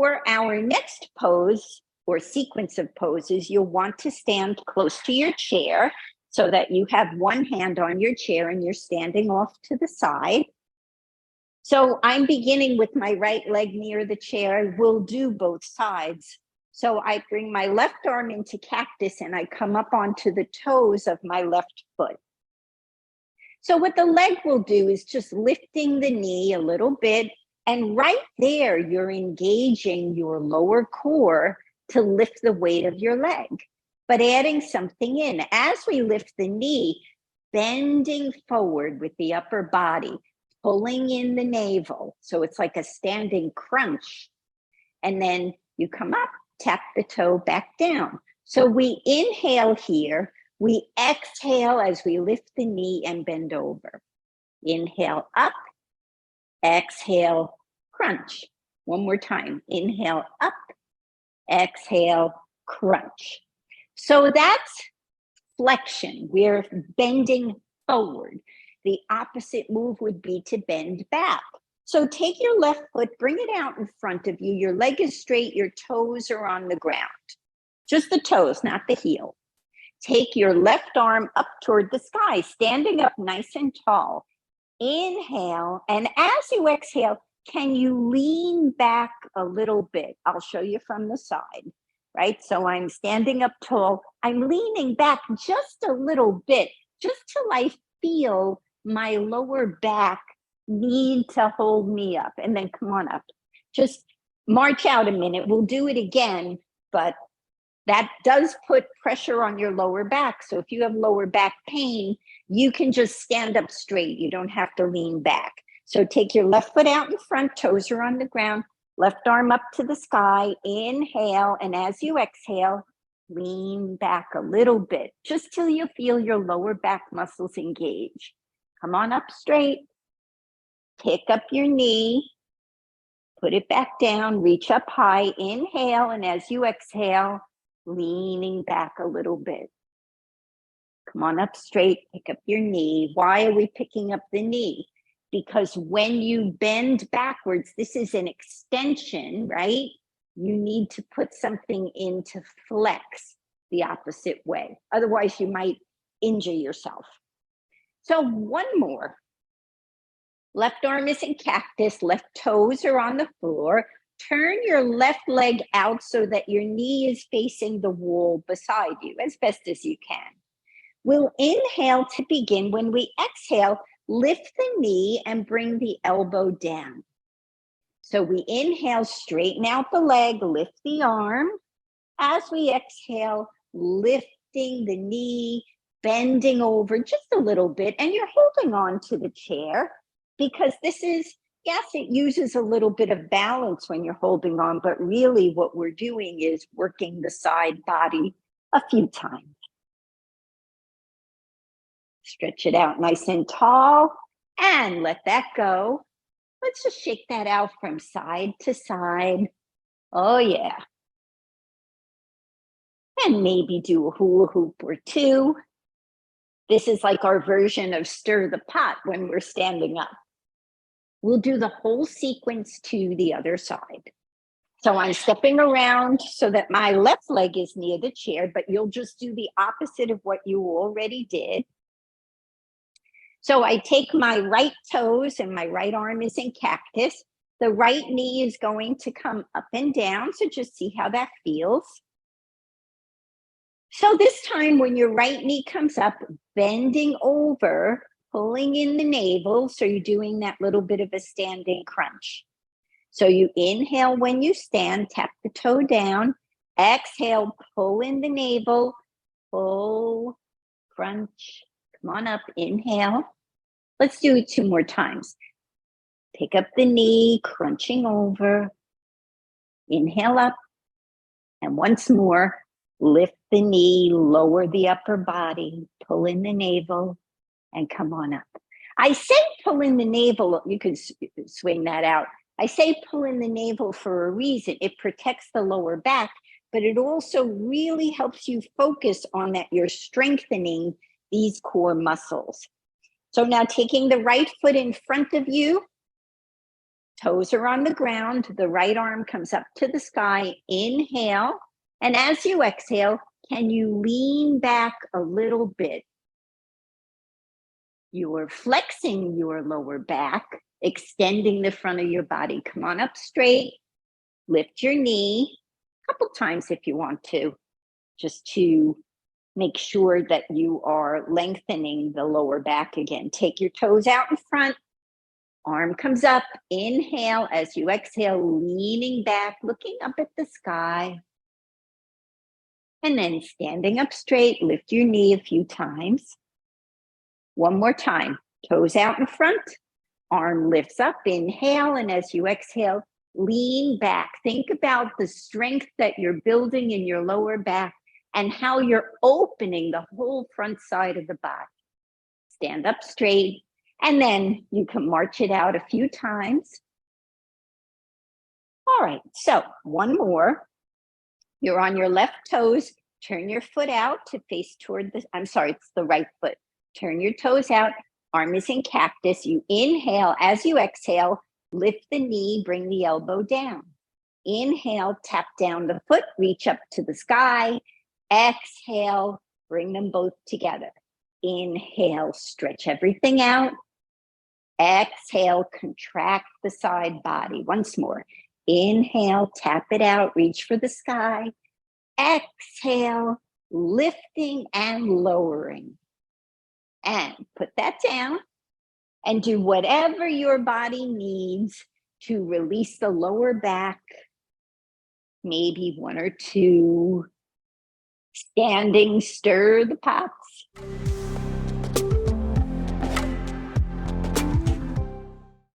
For our next pose or sequence of poses, you'll want to stand close to your chair so that you have one hand on your chair and you're standing off to the side. So I'm beginning with my right leg near the chair. We'll do both sides. So I bring my left arm into cactus and I come up onto the toes of my left foot. So what the leg will do is just lifting the knee a little bit, and right there, you're engaging your lower core to lift the weight of your leg, but adding something in. As we lift the knee, bending forward with the upper body, pulling in the navel. So it's like a standing crunch. And then you come up, tap the toe back down. So we inhale here. We exhale as we lift the knee and bend over. Inhale up, exhale, crunch. One more time. Inhale up, exhale, crunch. So that's flexion. We're bending forward. The opposite move would be to bend back. So take your left foot, bring it out in front of you. Your leg is straight, your toes are on the ground. Just the toes, not the heel. Take your left arm up toward the sky, standing up nice and tall. Inhale, and as you exhale, can you lean back a little bit? I'll show you from the side, right? So I'm standing up tall. I'm leaning back just a little bit, just till I feel my lower back need to hold me up. And then come on up. Just march out a minute. We'll do it again, but that does put pressure on your lower back. So if you have lower back pain, you can just stand up straight. You don't have to lean back. So take your left foot out in front, toes are on the ground, left arm up to the sky, inhale, and as you exhale, lean back a little bit, just till you feel your lower back muscles engage. Come on up straight, pick up your knee, put it back down, reach up high, inhale, and as you exhale, leaning back a little bit. Come on up straight, pick up your knee. Why are we picking up the knee? Because when you bend backwards, this is an extension, right? You need to put something in to flex the opposite way. Otherwise, you might injure yourself. So one more. Left arm is in cactus, left toes are on the floor. Turn your left leg out so that your knee is facing the wall beside you as best as you can. We'll inhale to begin. When we exhale, lift the knee and bring the elbow down. So we inhale, straighten out the leg, lift the arm. As we exhale, lifting the knee, bending over just a little bit, and you're holding on to the chair because this is, yes, it uses a little bit of balance when you're holding on, but really what we're doing is working the side body a few times. Stretch it out nice and tall and let that go. Let's just shake that out from side to side. Oh yeah. And maybe do a hula hoop or two. This is like our version of stir the pot when we're standing up. We'll do the whole sequence to the other side. So I'm stepping around so that my left leg is near the chair, but you'll just do the opposite of what you already did. So I take my right toes and my right arm is in cactus. The right knee is going to come up and down. So just see how that feels. So this time when your right knee comes up, bending over, pulling in the navel. So you're doing that little bit of a standing crunch. So you inhale when you stand, tap the toe down, exhale, pull in the navel, pull, crunch. Come on up, inhale. Let's do it 2 more times. Pick up the knee, crunching over. Inhale up. And once more, lift the knee, lower the upper body, pull in the navel, and come on up. I say pull in the navel, you can swing that out. I say pull in the navel for a reason. It protects the lower back, but it also really helps you focus on that you're strengthening these core muscles. So now taking the right foot in front of you, Toes are on the ground. The right arm comes up to the sky. Inhale. And as you exhale, can you lean back a little bit? You are flexing your lower back, extending the front of your body. Come on up straight. Lift your knee a couple times if you want to, just to make sure that you are lengthening the lower back again. Take your toes out in front. Arm comes up. Inhale. As you exhale, leaning back, looking up at the sky. And then standing up straight, lift your knee a few times. One more time. Toes out in front. Arm lifts up. Inhale. And as you exhale, lean back. Think about the strength that you're building in your lower back and how you're opening the whole front side of the body. Stand up straight. And then you can march it out a few times. All right, so one more. You're on your left toes. Turn your foot out to face toward the, I'm sorry, it's the right foot. Turn your toes out. Arm is in cactus. You inhale. As you exhale, lift the knee, bring the elbow down. Inhale, tap down the foot, reach up to the sky. Exhale, bring them both together. Inhale, stretch everything out. Exhale, contract the side body. Once more. Inhale, tap it out, reach for the sky. Exhale, lifting and lowering. And put that down and do whatever your body needs to release the lower back. Maybe one or two standing stir the pots.